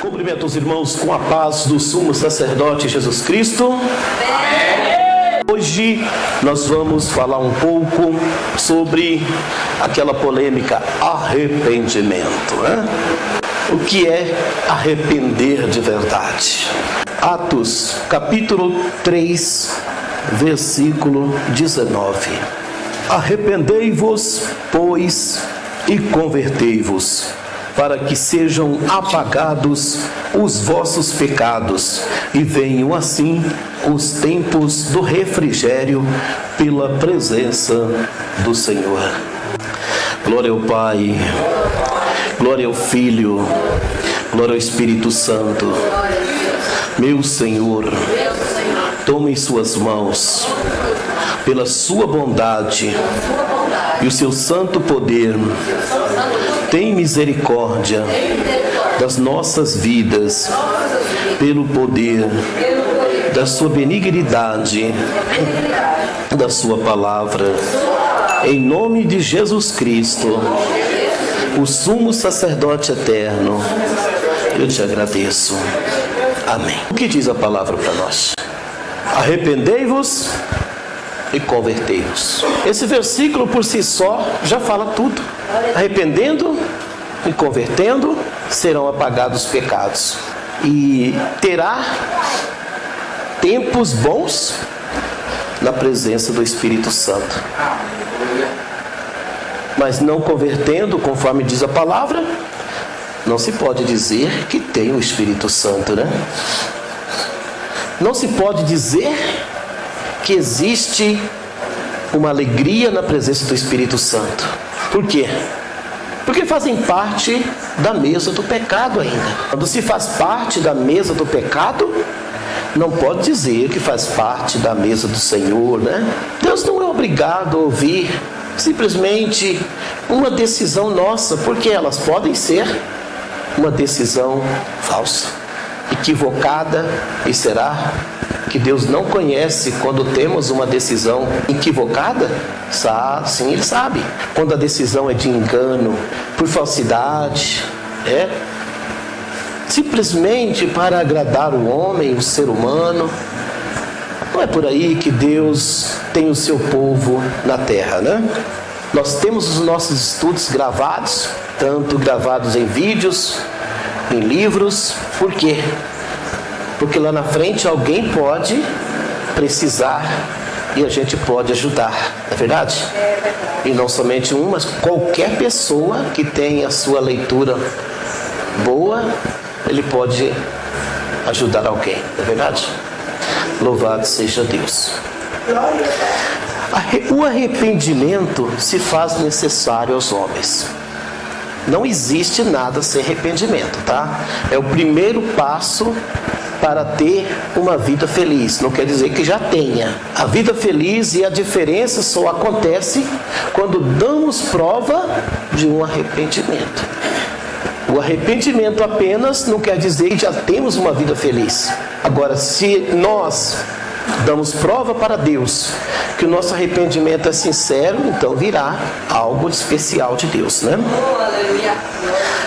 Cumprimento os irmãos com a paz do sumo sacerdote Jesus Cristo. Hoje nós vamos falar um pouco sobre aquela polêmica arrependimento, né? O que é arrepender de verdade? Atos, capítulo 3, versículo 19. Arrependei-vos, pois, e convertei-vos, para que sejam apagados os vossos pecados, e venham assim os tempos do refrigério pela presença do Senhor. Glória ao Pai, glória ao Filho, glória ao Espírito Santo. Meu Senhor, tome em suas mãos, pela sua bondade e o seu santo poder, tem misericórdia das nossas vidas, pelo poder da sua benignidade, da sua palavra. Em nome de Jesus Cristo, o sumo sacerdote eterno, eu te agradeço. Amém. O que diz a palavra para nós? Arrependei-vos e convertei-vos. Esse versículo por si só já fala tudo. Arrependendo e convertendo, serão apagados os pecados. E terá tempos bons na presença do Espírito Santo. Mas não convertendo, conforme diz a palavra, não se pode dizer que tem o Espírito Santo, né? Não se pode dizer que existe uma alegria na presença do Espírito Santo. Por quê? Porque fazem parte da mesa do pecado ainda. Quando se faz parte da mesa do pecado, não pode dizer que faz parte da mesa do Senhor, né? Deus não é obrigado a ouvir simplesmente uma decisão nossa, porque elas podem ser uma decisão falsa, equivocada, e será que Deus não conhece quando temos uma decisão equivocada? Sim, Ele sabe. Quando a decisão é de engano, por falsidade, simplesmente para agradar o homem, o ser humano. Não é por aí que Deus tem o seu povo na terra, né? Nós temos os nossos estudos gravados, tanto gravados em vídeos, em livros. Por quê? Porque lá na frente alguém pode precisar e a gente pode ajudar, não é verdade? E não somente um, mas qualquer pessoa que tenha a sua leitura boa, ele pode ajudar alguém, não é verdade? Louvado seja Deus. O arrependimento se faz necessário aos homens. Não existe nada sem arrependimento, tá? É o primeiro passo para ter uma vida feliz. Não quer dizer que já tenha. A vida feliz e a diferença só acontece quando damos prova de um arrependimento. O arrependimento apenas não quer dizer que já temos uma vida feliz. Agora, se nós damos prova para Deus que o nosso arrependimento é sincero, então virá algo especial de Deus, né?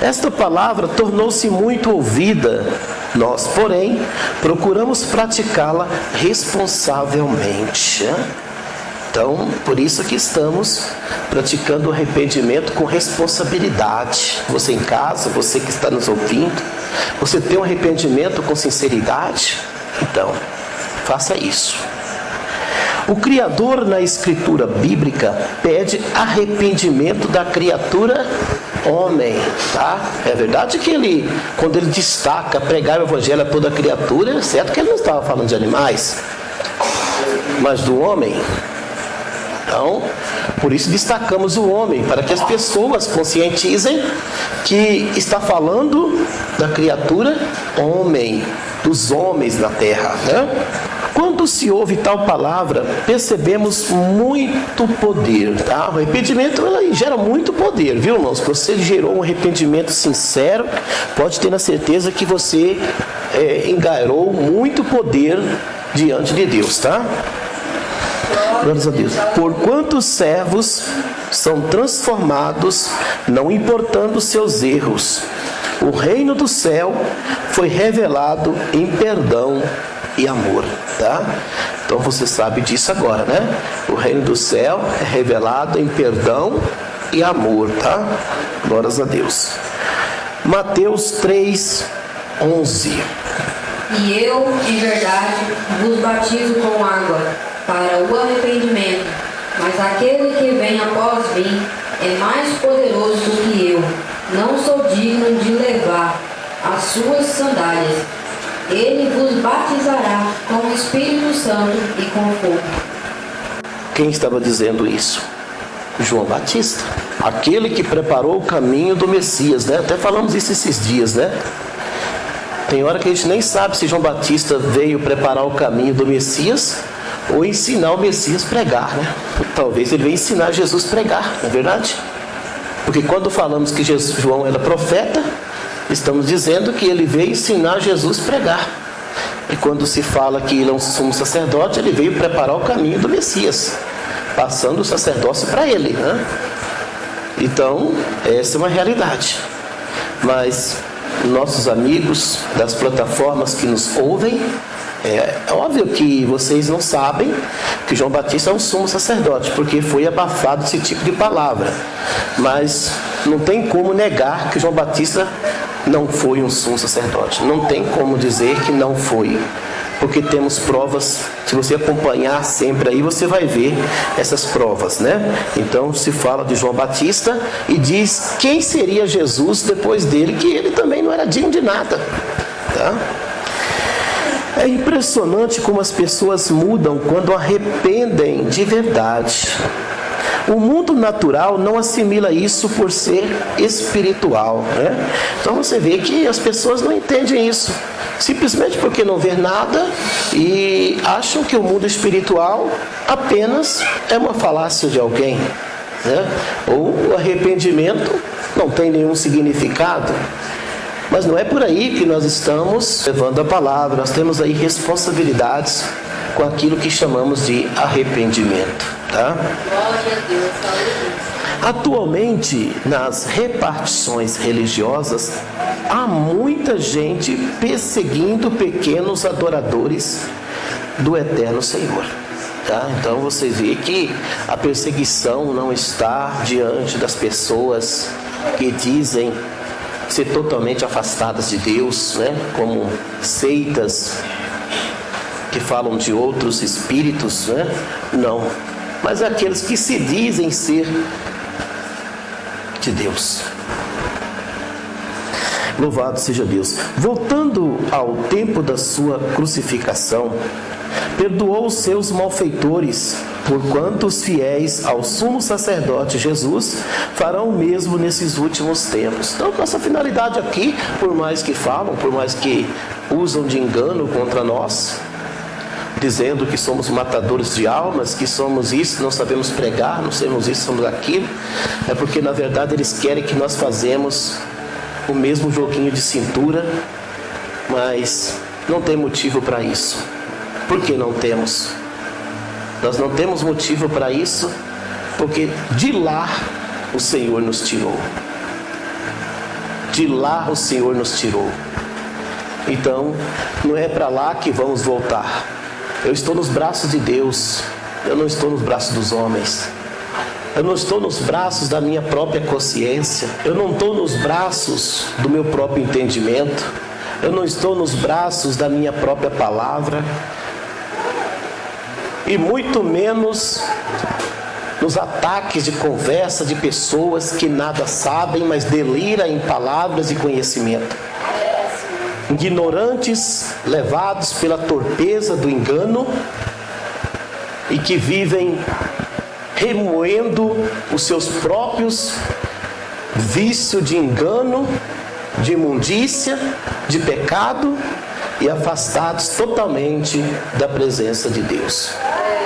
Esta palavra tornou-se muito ouvida. Nós, porém, procuramos praticá-la responsavelmente. Então, por isso que estamos praticando o arrependimento com responsabilidade. Você em casa, você que está nos ouvindo, você tem um arrependimento com sinceridade? Então, faça isso. O Criador na Escritura Bíblica pede arrependimento da criatura homem, tá? É verdade que ele, quando ele destaca pregar o Evangelho a toda criatura, é certo que ele não estava falando de animais, mas do homem. Então, por isso destacamos o homem, para que as pessoas conscientizem que está falando da criatura homem, dos homens na terra, né? Quando se ouve tal palavra, percebemos muito poder, tá? O arrependimento gera muito poder, viu, irmãos? Se você gerou um arrependimento sincero, pode ter na certeza que você engairou muito poder diante de Deus, tá? Glórias a Deus. Por quantos servos são transformados, não importando seus erros. O reino do céu foi revelado em perdão e amor, tá? Então você sabe disso agora, né? O reino do céu é revelado em perdão e amor, tá? Glórias a Deus. Mateus 3:11. E eu, de verdade, vos batizo com água para o arrependimento, mas aquele que vem após mim é mais poderoso do que eu. Não sou digno de levar as suas sandálias. Ele vos batizará com o Espírito Santo e com fogo. Quem estava dizendo isso? João Batista, aquele que preparou o caminho do Messias, né? Até falamos isso esses dias, né? Tem hora que a gente nem sabe se João Batista veio preparar o caminho do Messias ou ensinar o Messias a pregar, né? Talvez ele veio ensinar Jesus a pregar, não é verdade? Porque quando falamos que João era profeta, estamos dizendo que ele veio ensinar Jesus a pregar. E quando se fala que ele é um sumo sacerdote, ele veio preparar o caminho do Messias, passando o sacerdócio para ele, né? Então, essa é uma realidade. Mas nossos amigos das plataformas que nos ouvem, é óbvio que vocês não sabem que João Batista é um sumo sacerdote, porque foi abafado esse tipo de palavra. Mas não tem como negar que João Batista não foi um sumo sacerdote. Não tem como dizer que não foi, porque temos provas. Se você acompanhar sempre aí, você vai ver essas provas, né? Então se fala de João Batista e diz quem seria Jesus depois dele, que ele também não era digno de nada, tá? É impressionante como as pessoas mudam quando arrependem de verdade. O mundo natural não assimila isso por ser espiritual, né? Então você vê que as pessoas não entendem isso, simplesmente porque não vê nada e acham que o mundo espiritual apenas é uma falácia de alguém, né? Ou o arrependimento não tem nenhum significado. Mas não é por aí que nós estamos levando a palavra. Nós temos aí responsabilidades com aquilo que chamamos de arrependimento, tá? Atualmente, nas repartições religiosas, há muita gente perseguindo pequenos adoradores do eterno Senhor, tá? Então você vê que a perseguição não está diante das pessoas que dizem ser totalmente afastadas de Deus, né? Como seitas que falam de outros espíritos, né? Não, mas aqueles que se dizem ser de Deus. Louvado seja Deus. Voltando ao tempo da sua crucificação, perdoou os seus malfeitores, porquanto os fiéis ao sumo sacerdote Jesus farão o mesmo nesses últimos tempos. Então, nossa finalidade aqui, por mais que falam, por mais que usam de engano contra nós, dizendo que somos matadores de almas, que somos isso, não sabemos pregar, não somos isso, somos aquilo, é porque na verdade eles querem que nós fazemos o mesmo joguinho de cintura, mas não tem motivo para isso. Por que não temos? Nós não temos motivo para isso, porque de lá o Senhor nos tirou. De lá o Senhor nos tirou. Então, não é para lá que vamos voltar. Eu estou nos braços de Deus, eu não estou nos braços dos homens. Eu não estou nos braços da minha própria consciência. Eu não estou nos braços do meu próprio entendimento. Eu não estou nos braços da minha própria palavra. E muito menos nos ataques de conversa de pessoas que nada sabem, mas deliram em palavras e conhecimento. Ignorantes, levados pela torpeza do engano e que vivem remoendo os seus próprios vícios de engano, de imundícia, de pecado e afastados totalmente da presença de Deus.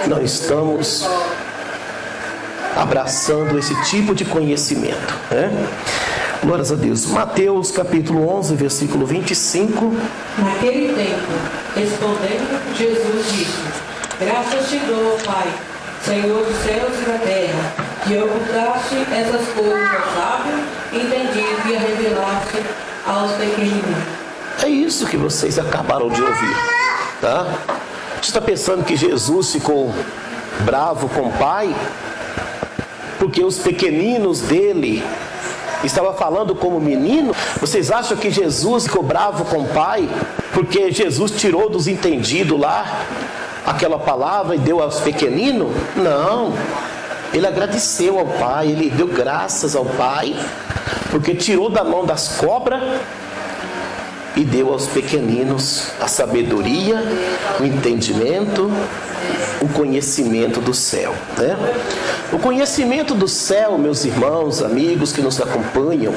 Não estamos abraçando esse tipo de conhecimento, né? Glórias a Deus. Mateus capítulo 11, versículo 25. Naquele tempo, respondendo, Jesus disse: Graças te dou, Pai, Senhor dos céus e da terra, que ocultasse essas coisas ao sábio, entendido e a revelasse aos pequeninos. É isso que vocês acabaram de ouvir, tá? Você está pensando que Jesus ficou bravo com o Pai? Porque os pequeninos dele estavam falando como menino? Vocês acham que Jesus ficou bravo com o Pai? Porque Jesus tirou dos entendidos lá aquela palavra e deu aos pequeninos? Não. Ele agradeceu ao Pai, ele deu graças ao Pai, porque tirou da mão das cobras e deu aos pequeninos a sabedoria, o entendimento, o conhecimento do céu, né? O conhecimento do céu, meus irmãos, amigos que nos acompanham,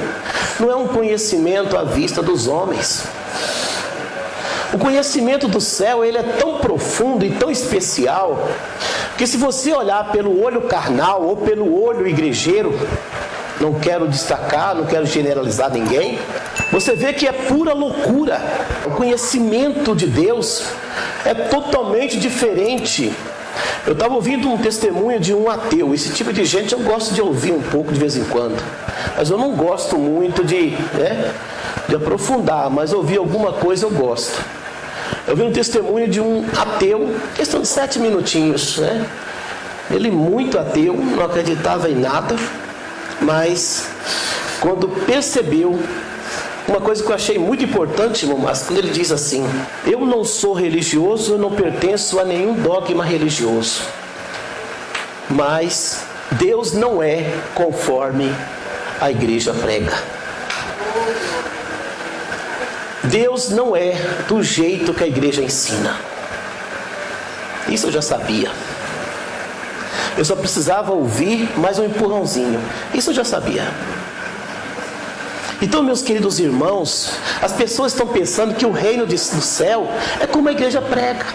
não é um conhecimento à vista dos homens. O conhecimento do céu, ele é tão profundo e tão especial, que se você olhar pelo olho carnal ou pelo olho igrejeiro, não quero destacar, não quero generalizar ninguém, você vê que é pura loucura. O conhecimento de Deus é totalmente diferente. Eu estava ouvindo um testemunho de um ateu. Esse tipo de gente eu gosto de ouvir um pouco de vez em quando, mas eu não gosto muito de aprofundar, mas ouvir alguma coisa eu gosto. Eu vi um testemunho de um ateu, questão de 7 minutinhos, né? Ele muito ateu, não acreditava em nada, mas quando percebeu uma coisa que eu achei muito importante, irmão Márcio, quando ele diz assim: eu não sou religioso, eu não pertenço a nenhum dogma religioso, mas Deus não é conforme a igreja prega. Deus não é do jeito que a igreja ensina. Isso eu já sabia. Eu só precisava ouvir mais um empurrãozinho. Isso eu já sabia. Então, meus queridos irmãos, as pessoas estão pensando que o reino do céu é como a igreja prega.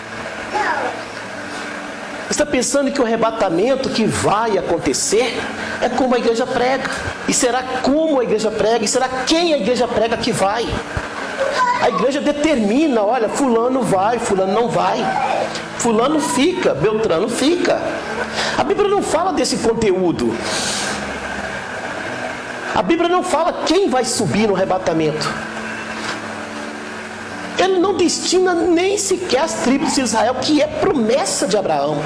Está pensando que o arrebatamento que vai acontecer é como a igreja prega. E será como a igreja prega? E será quem a igreja prega que vai? A igreja determina, olha, fulano vai, fulano não vai. Fulano fica, Beltrano fica. A Bíblia não fala desse conteúdo. A Bíblia não fala quem vai subir no arrebatamento. Ele não destina nem sequer as tribos de Israel, que é promessa de Abraão.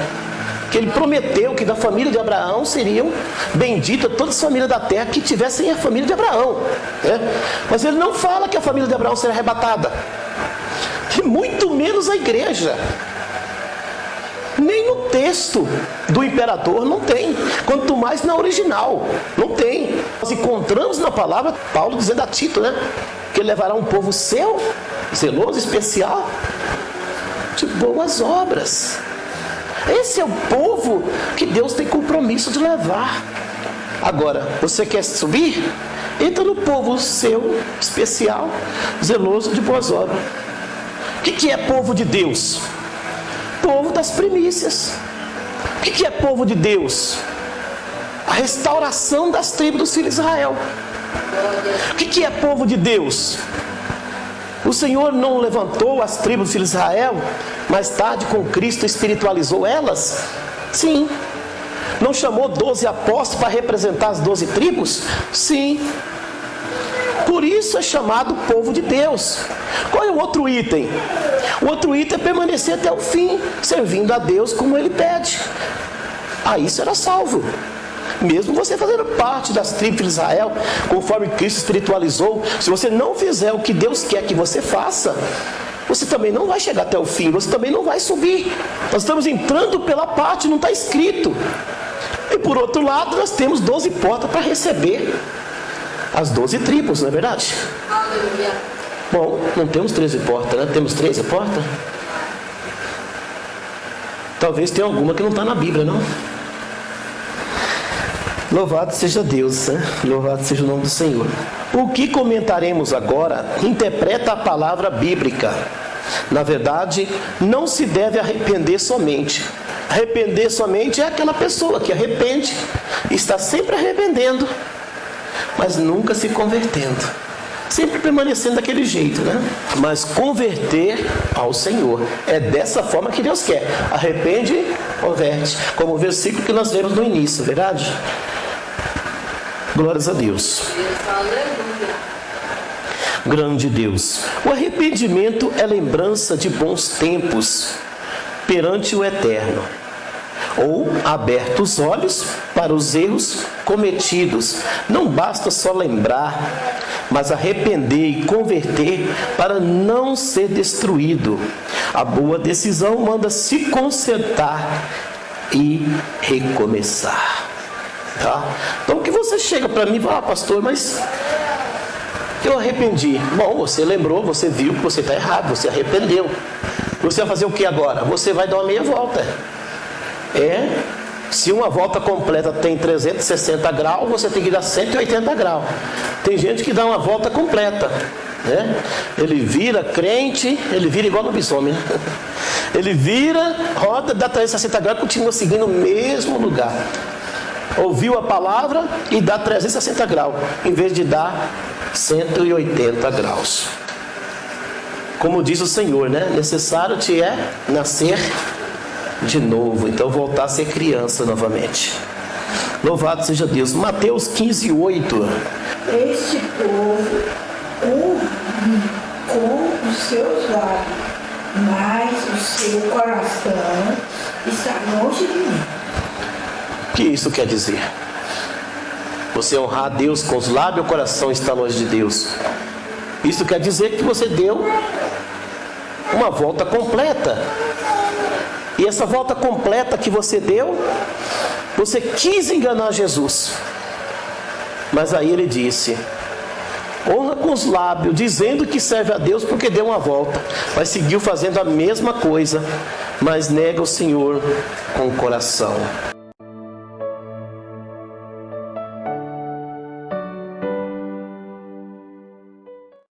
Que ele prometeu que da família de Abraão seriam benditas todas as famílias da terra que tivessem a família de Abraão, né? Mas ele não fala que a família de Abraão será arrebatada. E muito menos a igreja. Nem no texto do imperador não tem, quanto mais na original, não tem. Nós encontramos na palavra Paulo dizendo a Tito, né, que ele levará um povo seu, zeloso, especial, de boas obras. Esse é o povo que Deus tem compromisso de levar. Agora, você quer subir? Entra no povo seu, especial, zeloso, de boas obras. O que é povo de Deus? Povo das primícias. O que é povo de Deus? A restauração das tribos dos filhos de Israel. O que é povo de Deus? O Senhor não levantou as tribos dos filhos de Israel, mais tarde com Cristo espiritualizou elas? Sim. Não chamou 12 apóstolos para representar as 12 tribos? Sim. Por isso é chamado povo de Deus. Qual é o outro item? O outro item é permanecer até o fim, servindo a Deus como Ele pede. Aí será salvo. Mesmo você fazendo parte das tribos de Israel, conforme Cristo espiritualizou, se você não fizer o que Deus quer que você faça, você também não vai chegar até o fim, você também não vai subir. Nós estamos entrando pela parte, não está escrito. E por outro lado, nós temos 12 portas para receber as 12 tribos, não é verdade? Bom, não temos 13 portas, né? Temos 13 portas? Talvez tenha alguma que não está na Bíblia, não? Louvado seja Deus, né? Louvado seja o nome do Senhor. O que comentaremos agora interpreta a palavra bíblica. Na verdade, não se deve arrepender somente. Arrepender somente é aquela pessoa que arrepende, está sempre arrependendo, mas nunca se convertendo. Sempre permanecendo daquele jeito, né? Mas converter ao Senhor. É dessa forma que Deus quer. Arrepende, converte. Como o versículo que nós lemos no início, verdade? Glórias a Deus. Grande Deus. O arrependimento é lembrança de bons tempos perante o Eterno, ou aberto os olhos para os erros cometidos. Não basta só lembrar, mas arrepender e converter para não ser destruído. A boa decisão manda se consertar e recomeçar. Tá? Então que você chega para mim e fala: pastor, mas eu arrependi. Bom, você lembrou, você viu que você está errado, você arrependeu. Você vai fazer o que agora? Você vai dar uma meia volta. Se uma volta completa tem 360 graus, você tem que dar 180 graus. Tem gente que dá uma volta completa, né? Ele vira crente, ele vira igual lobisomem, né? Ele vira, roda, dá 360 graus e continua seguindo o mesmo lugar. Ouviu a palavra e dá 360 graus, em vez de dar 180 graus. Como diz o Senhor, né? Necessário te é nascer de novo. Então voltar a ser criança novamente. Louvado seja Deus. Mateus 15:8. Este povo ouve com os seus lábios, mas o seu coração está longe de mim. O que isso quer dizer? Você honrar a Deus com os lábios, o coração está longe de Deus. Isso quer dizer que você deu uma volta completa. E essa volta completa que você deu, você quis enganar Jesus. Mas aí ele disse: honra com os lábios, dizendo que serve a Deus porque deu uma volta, mas seguiu fazendo a mesma coisa, mas nega o Senhor com o coração.